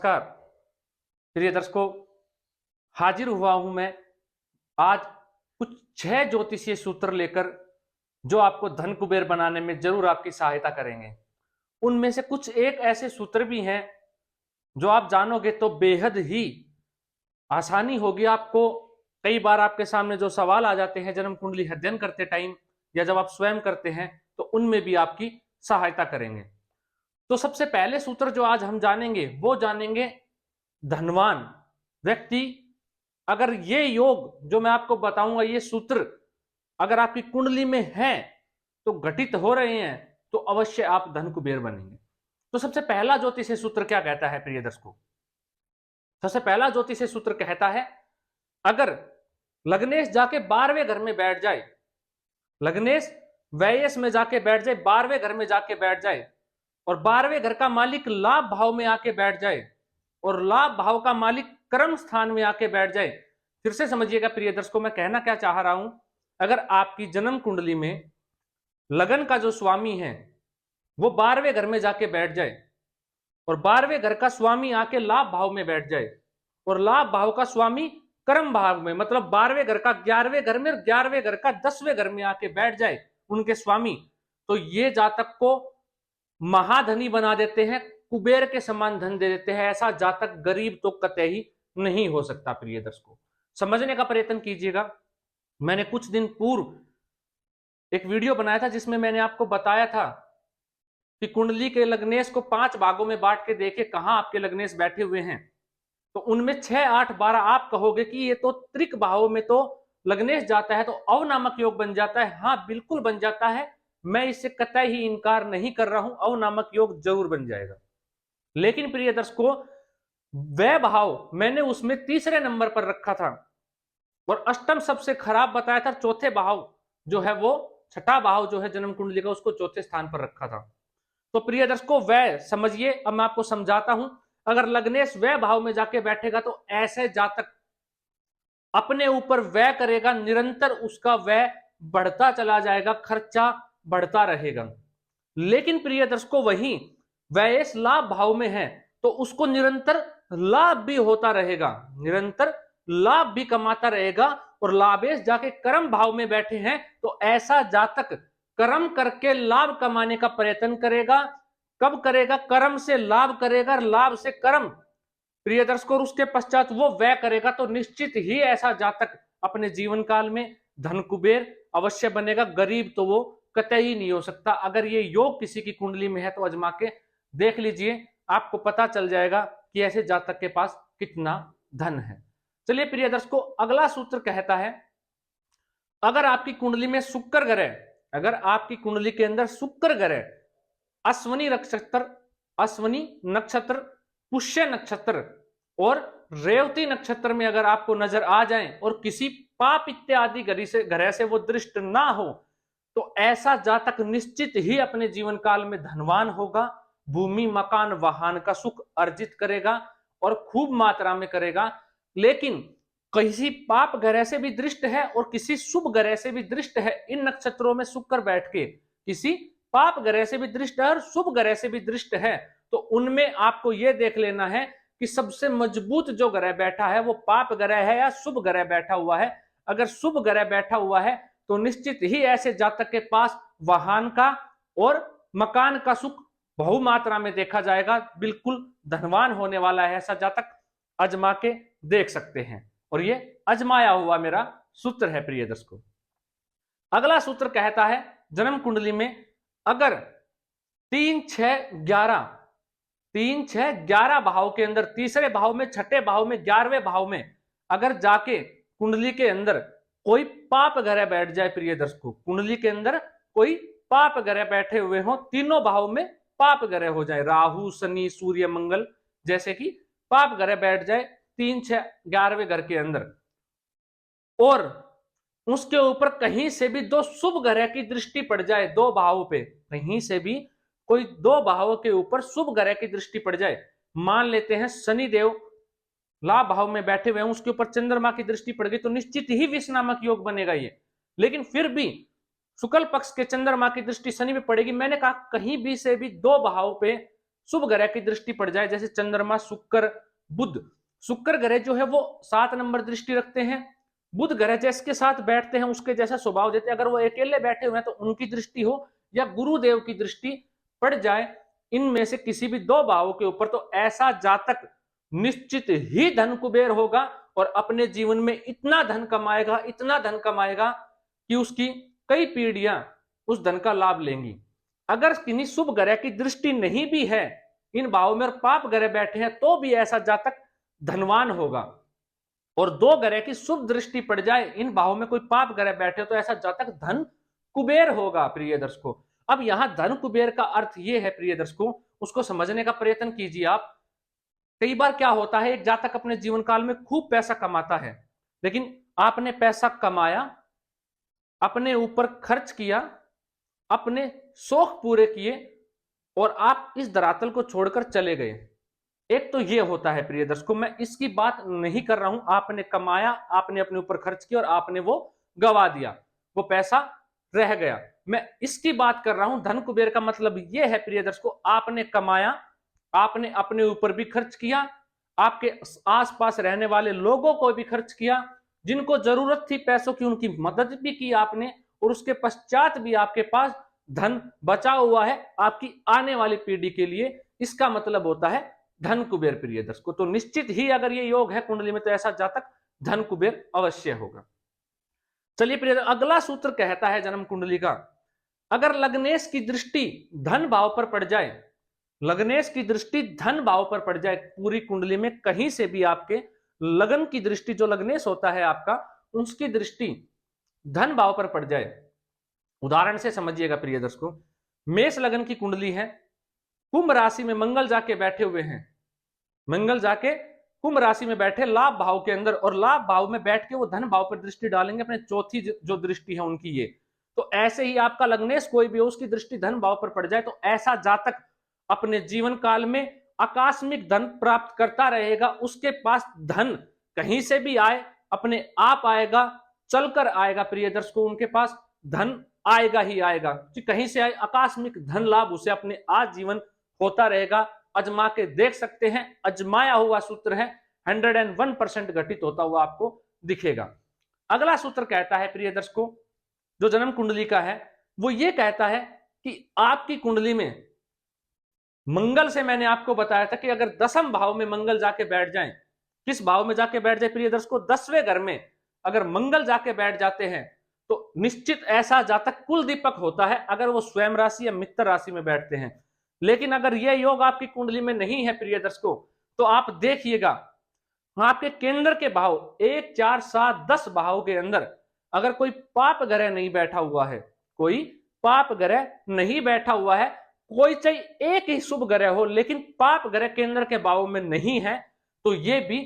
नमस्कार प्रिय दर्शकों, हाजिर हुआ हूं मैं आज कुछ 6 ज्योतिषीय सूत्र लेकर जो आपको धन कुबेर बनाने में जरूर आपकी सहायता करेंगे। उनमें से कुछ एक ऐसे सूत्र भी हैं जो आप जानोगे तो बेहद ही आसानी होगी आपको। कई बार आपके सामने जो सवाल आ जाते हैं जन्म कुंडली अध्ययन करते टाइम या जब आप स्वयं करते हैं तो उनमें भी आपकी सहायता करेंगे। तो सबसे पहले सूत्र जो आज हम जानेंगे वो जानेंगे धनवान व्यक्ति। अगर ये योग जो मैं आपको बताऊंगा, ये सूत्र अगर आपकी कुंडली में है तो घटित हो रहे हैं तो अवश्य आप धन कुबेर बनेंगे। तो सबसे पहला ज्योतिषीय सूत्र क्या कहता है प्रिय दर्शकों? सबसे पहला ज्योतिषीय सूत्र कहता है, अगर लग्नेश जाके 12वें घर में बैठ जाए, लग्नेश व्ययस में जाके बैठ जाए, 12वें घर में जाके बैठ जाए और 12वें घर का मालिक लाभ भाव में आके बैठ जाए और लाभ भाव का मालिक कर्म स्थान में आके बैठ जाए। फिर से समझिएगा प्रिय दर्शकों, मैं कहना क्या चाह रहा हूं। अगर आपकी जन्म कुंडली में लगन का जो स्वामी है वो 12वें घर में जाके बैठ जाए और 12वें घर का स्वामी आके लाभ भाव में बैठ जाए और लाभ भाव का स्वामी कर्म भाव में, मतलब 12वें घर का 11वें घर में और 11वें घर का 10वें घर में आके बैठ जाए उनके स्वामी, तो ये जातक को महाधनी बना देते हैं, कुबेर के समान धन दे देते हैं। ऐसा जातक गरीब तो कतई नहीं हो सकता। प्रिय दर्शकों, समझने का प्रयत्न कीजिएगा। मैंने कुछ दिन पूर्व एक वीडियो बनाया था जिसमें मैंने आपको बताया था कि कुंडली के लग्नेश को 5 भागों में बांट के देखे कहां आपके लग्नेश बैठे हुए हैं। तो उनमें 6, 8, 12 आप कहोगे कि ये तो त्रिक भावों में तो लग्नेश जाता है तो अव नामक योग बन जाता है। हाँ, बिल्कुल बन जाता है, मैं इससे कतई ही इनकार नहीं कर रहा हूं, अव नामक योग जरूर बन जाएगा। लेकिन प्रिय दर्शकों, वह भाव मैंने उसमें तीसरे नंबर पर रखा था और अष्टम सबसे खराब बताया था। चौथे भाव जो है वो, छठा भाव जो है जन्म कुंडली का, उसको चौथे स्थान पर रखा था। तो प्रिय दर्शकों, वह समझिए, अब मैं आपको समझाता हूं। अगर लग्नेश वह भाव में जाके बैठेगा तो ऐसे जातक अपने ऊपर व्यय करेगा, निरंतर उसका व्यय बढ़ता चला जाएगा, खर्चा बढ़ता रहेगा। लेकिन प्रिय दर्शकों, वही व्यय लाभ भाव में है तो उसको निरंतर लाभ भी होता रहेगा, निरंतर लाभ भी कमाता रहेगा। और लाभेश जाके कर्म भाव में बैठे हैं तो ऐसा जातक कर्म करके लाभ कमाने का प्रयत्न करेगा। कब करेगा? कर्म से लाभ करेगा, लाभ से कर्म प्रिय दर्शकों, और उसके पश्चात वो व्यय करेगा। तो निश्चित ही ऐसा जातक अपने जीवन काल में धन कुबेर अवश्य बनेगा, गरीब तो वो कतई नहीं हो सकता। अगर ये योग किसी की कुंडली में है तो आजमा के देख लीजिए, आपको पता चल जाएगा कि ऐसे जातक के पास कितना धन है। चलिए प्रिय दर्शकों, अगला सूत्र कहता है, अगर आपकी कुंडली में शुक्र ग्रह, अगर आपकी कुंडली के अंदर शुक्र ग्रह अश्विनी नक्षत्र, अश्विनी नक्षत्र, पुष्य नक्षत्र और रेवती नक्षत्र में अगर आपको नजर आ जाए और किसी पाप इत्यादि ग्रह से वो दृष्ट ना हो तो ऐसा जातक निश्चित ही अपने जीवन काल में धनवान होगा, भूमि मकान वाहन का सुख अर्जित करेगा और खूब मात्रा में करेगा। लेकिन किसी पाप ग्रह से भी दृष्ट है और किसी शुभ ग्रह से भी दृष्ट है, इन नक्षत्रों में शुक्र बैठ के किसी पाप ग्रह से भी दृष्ट है और शुभ ग्रह से भी दृष्ट है, तो उनमें आपको यह देख लेना है कि सबसे मजबूत जो ग्रह बैठा है वो पाप ग्रह है या शुभ ग्रह बैठा हुआ है। अगर शुभ ग्रह बैठा हुआ है तो निश्चित ही ऐसे जातक के पास वाहन का और मकान का सुख बहुमात्रा में देखा जाएगा। बिल्कुल धनवान होने वाला है ऐसा जातक, अजमा के देख सकते हैं। और ये अजमाया हुआ मेरा सूत्र है प्रिय दर्शकों। अगला सूत्र कहता है, जन्म कुंडली में अगर 3, 6, 11, 3, 6, 11 भाव के अंदर, तीसरे भाव में, छठे भाव में, 11वें भाव में अगर जाके कुंडली के अंदर कोई पाप ग्रह बैठ जाए, प्रिय दर्शकों, कुंडली के अंदर कोई पाप ग्रह बैठे हुए हो, तीनों भाव में पाप ग्रह हो जाए, राहु, शनि, सूर्य, मंगल जैसे कि पाप ग्रह बैठ जाए 3, 6, 11वें घर के अंदर, और उसके ऊपर कहीं से भी 2 शुभ ग्रह की दृष्टि पड़ जाए, 2 भावों पे कहीं से भी कोई 2 भावों के ऊपर शुभ ग्रह की दृष्टि पड़ जाए, मान लेते हैं शनि देव लाभ भाव में बैठे हुए हैं, उसके ऊपर चंद्रमा की दृष्टि पड़ गई तो निश्चित ही विष नामक योग बनेगा ये। लेकिन फिर भी शुक्ल पक्ष के चंद्रमा की दृष्टि शनि में पड़ेगी। मैंने कहा कहीं भी से भी 2 भाव पे शुभ ग्रह की दृष्टि पड़ जाए, जैसे चंद्रमा, शुक्र, बुध। शुक्र ग्रह जो है वो 7 नंबर दृष्टि रखते हैं, बुध ग्रह जिसके साथ बैठते हैं उसके जैसा स्वभाव देते हैं। अगर वो अकेले बैठे हुए हैं तो उनकी दृष्टि हो या गुरुदेव की दृष्टि पड़ जाए, इनमें से किसी भी 2 भावों के ऊपर, तो ऐसा जातक निश्चित ही धन कुबेर होगा और अपने जीवन में इतना धन कमाएगा, इतना धन कमाएगा कि उसकी कई पीढ़ियां उस धन का लाभ लेंगी। अगर किन्हीं शुभ ग्रह की दृष्टि नहीं भी है इन भावों में और पाप ग्रह बैठे हैं, तो भी ऐसा जातक धनवान होगा। और 2 ग्रह की शुभ दृष्टि पड़ जाए, इन भावों में कोई पाप ग्रह बैठे तो ऐसा जातक धन कुबेर होगा। प्रिय दर्शकों, अब यहां धन कुबेर का अर्थ यह है प्रिय दर्शकों, उसको समझने का प्रयत्न कीजिए आप। कई बार क्या होता है, एक जातक अपने जीवन काल में खूब पैसा कमाता है, लेकिन आपने पैसा कमाया, अपने ऊपर खर्च किया, अपने शौक पूरे किए और आप इस धरातल को छोड़कर चले गए। एक तो ये होता है प्रिय दर्शकों, मैं इसकी बात नहीं कर रहा हूं, आपने कमाया, आपने अपने ऊपर खर्च किया और आपने वो गवा दिया, वो पैसा रह गया। मैं इसकी बात कर रहा हूं, धन कुबेर का मतलब ये है प्रिय दर्शकों, आपने कमाया, आपने अपने ऊपर भी खर्च किया, आपके आसपास रहने वाले लोगों को भी खर्च किया, जिनको जरूरत थी पैसों की उनकी मदद भी की आपने, और उसके पश्चात भी आपके पास धन बचा हुआ है आपकी आने वाली पीढ़ी के लिए। इसका मतलब होता है धन कुबेर प्रिय दर्शकों। तो निश्चित ही अगर ये योग है कुंडली में तो ऐसा जातक धन कुबेर अवश्य होगा। चलिए प्रिय, अगला सूत्र कहता है जन्म कुंडली का, अगर लग्नेश की दृष्टि धन भाव पर पड़ जाए, लग्नेश की दृष्टि धन भाव पर पड़ जाए, पूरी कुंडली में कहीं से भी आपके लगन की दृष्टि, जो लग्नेश होता है आपका, उसकी दृष्टि धन भाव पर पड़ जाए। उदाहरण से समझिएगा प्रिय दर्शकों, मेष लगन की कुंडली है, कुंभ राशि में मंगल जाके बैठे हुए हैं, मंगल जाके कुंभ राशि में बैठे लाभ भाव के अंदर, और लाभ भाव में बैठ के वो धन भाव पर दृष्टि डालेंगे, अपने चौथी जो दृष्टि है उनकी ये। तो ऐसे ही आपका लग्नेश कोई भी हो, उसकी दृष्टि धन भाव पर पड़ जाए, तो ऐसा जातक अपने जीवन काल में आकस्मिक धन प्राप्त करता रहेगा। उसके पास धन कहीं से भी आए, अपने आप आएगा, चलकर आएगा प्रिय दर्शकों, उनके पास धन आएगा ही आएगा, कहीं से आए आकस्मिक धन लाभ उसे अपने आजीवन होता रहेगा। अजमा के देख सकते हैं, अजमाया हुआ सूत्र है, 101% घटित होता हुआ आपको दिखेगा। अगला सूत्र कहता है प्रिय दर्शकों, जो जन्म कुंडली का है, वो ये कहता है कि आपकी कुंडली में मंगल से, मैंने आपको बताया था कि अगर 10वें भाव में मंगल जाके बैठ जाएं, किस भाव में जाके बैठ जाए प्रिय दर्शकों, 10वें घर में अगर मंगल जाके बैठ जाते हैं तो निश्चित ऐसा जातक कुल दीपक होता है, अगर वो स्वयं राशि या मित्र राशि में बैठते हैं। लेकिन अगर यह योग आपकी कुंडली में नहीं है प्रिय दर्शकों, तो आप देखिएगा आपके केंद्र के भाव 1, 4, 7, 10 भाव के अंदर अगर कोई पाप ग्रह नहीं बैठा हुआ है, कोई पाप ग्रह नहीं बैठा हुआ है, कोई चाहे एक ही शुभ ग्रह हो लेकिन पाप ग्रह केंद्र के भाव में नहीं है, तो यह भी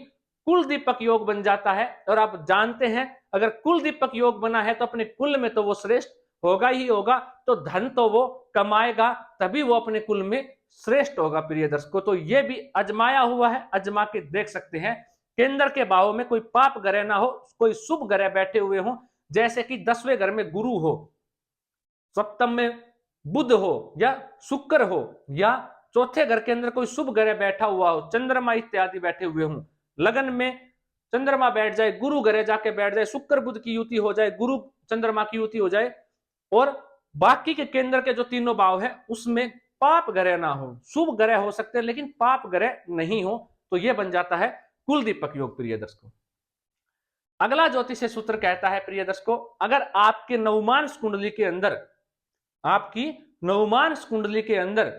कुल दीपक योग बन जाता है। और आप जानते हैं अगर कुल दीपक योग बना है तो अपने कुल में तो वो श्रेष्ठ होगा ही होगा, तो धन तो वो कमाएगा, तभी वो अपने कुल में श्रेष्ठ होगा प्रिय दर्शकों। तो ये भी अजमाया हुआ है, अजमा के देख सकते हैं। केंद्र के भाव में कोई पाप ग्रह ना हो, कोई शुभ ग्रह बैठे हुए हो, जैसे कि 10वें घर में गुरु हो, सप्तम में बुध हो या शुक्र हो, या चौथे घर के अंदर कोई शुभ ग्रह बैठा हुआ हो, चंद्रमा इत्यादि बैठे हुए हों, लगन में चंद्रमा बैठ जाए, गुरु ग्रह जाके बैठ जाए, शुक्र बुध की युति हो जाए, गुरु चंद्रमा की युति हो जाए, और बाकी के केंद्र के जो तीनों भाव है उसमें पाप ग्रह ना हो, शुभ ग्रह हो सकते हैं लेकिन पाप ग्रह नहीं हो, तो यह बन जाता है कुल दीपक योग प्रिय दर्शकों। अगला ज्योतिष सूत्र कहता है प्रिय दर्शकों, अगर आपके नवमांश कुंडली के अंदर, आपकी नवमांश कुंडली के अंदर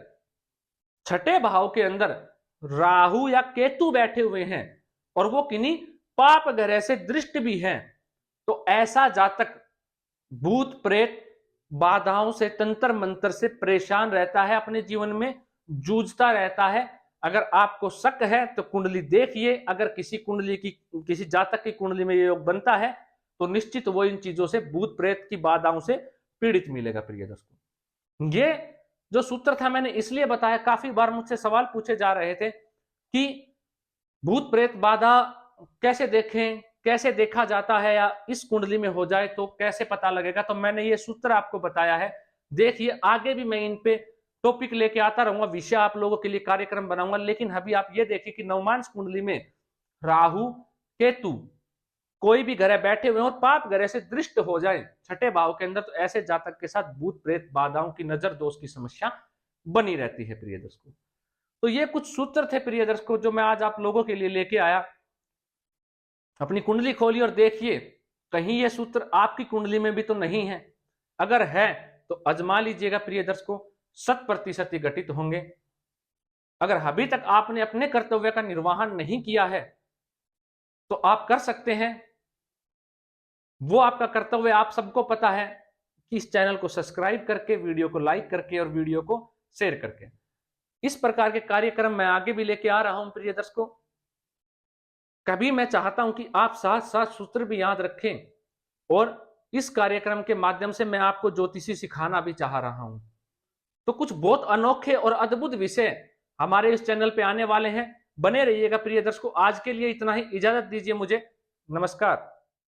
छठे भाव के अंदर राहु या केतु बैठे हुए हैं और वो किन्हीं पाप ग्रह से दृष्ट भी हैं, तो ऐसा जातक भूत प्रेत बाधाओं से, तंत्र मंत्र से परेशान रहता है, अपने जीवन में जूझता रहता है। अगर आपको शक है तो कुंडली देखिए, अगर किसी जातक की कुंडली में ये योग बनता है तो निश्चित वो इन चीजों से, भूत प्रेत की बाधाओं से पीड़ित मिलेगा प्रिय दोस्तों। ये जो सूत्र था मैंने इसलिए बताया, काफी बार मुझसे सवाल पूछे जा रहे थे कि भूत प्रेत बाधा कैसे देखें, कैसे देखा जाता है, या इस कुंडली में हो जाए तो कैसे पता लगेगा, तो मैंने ये सूत्र आपको बताया है। देखिए आगे भी मैं इन पे टॉपिक लेके आता रहूंगा, विषय आप लोगों के लिए कार्यक्रम बनाऊंगा। लेकिन अभी आप ये देखिए कि नवमांश कुंडली में राहु केतु कोई भी ग्रह बैठे हुए हो, पाप ग्रह से दृष्ट हो जाए छठे भाव के अंदर, तो ऐसे जातक के साथ भूत प्रेत बाधाओं की, नजर दोष की समस्या बनी रहती है प्रिय दर्शकों। तो ये कुछ सूत्र थे प्रिय दर्शकों जो मैं आज आप लोगों के लिए लेके आया। अपनी कुंडली खोलिए और देखिए कहीं ये सूत्र आपकी कुंडली में भी तो नहीं है। अगर है तो आजमा लीजिएगा प्रिय दर्शकों, 100% ही घटित होंगे। अगर अभी तक आपने अपने कर्तव्य का निर्वहन नहीं किया है तो आप कर सकते हैं, वो आपका कर्तव्य, आप सबको पता है कि इस चैनल को सब्सक्राइब करके, वीडियो को लाइक करके और वीडियो को शेयर करके। इस प्रकार के कार्यक्रम मैं आगे भी लेके आ रहा हूं प्रिय दर्शकों। कभी मैं चाहता हूं कि आप साथ साथ सूत्र भी याद रखें, और इस कार्यक्रम के माध्यम से मैं आपको ज्योतिषी सिखाना भी चाह रहा हूं। तो कुछ बहुत अनोखे और अद्भुत विषय हमारे इस चैनल पे आने वाले हैं। बने रहिएगा प्रिय दर्शकों। आज के लिए इतना ही, इजाजत दीजिए मुझे। नमस्कार।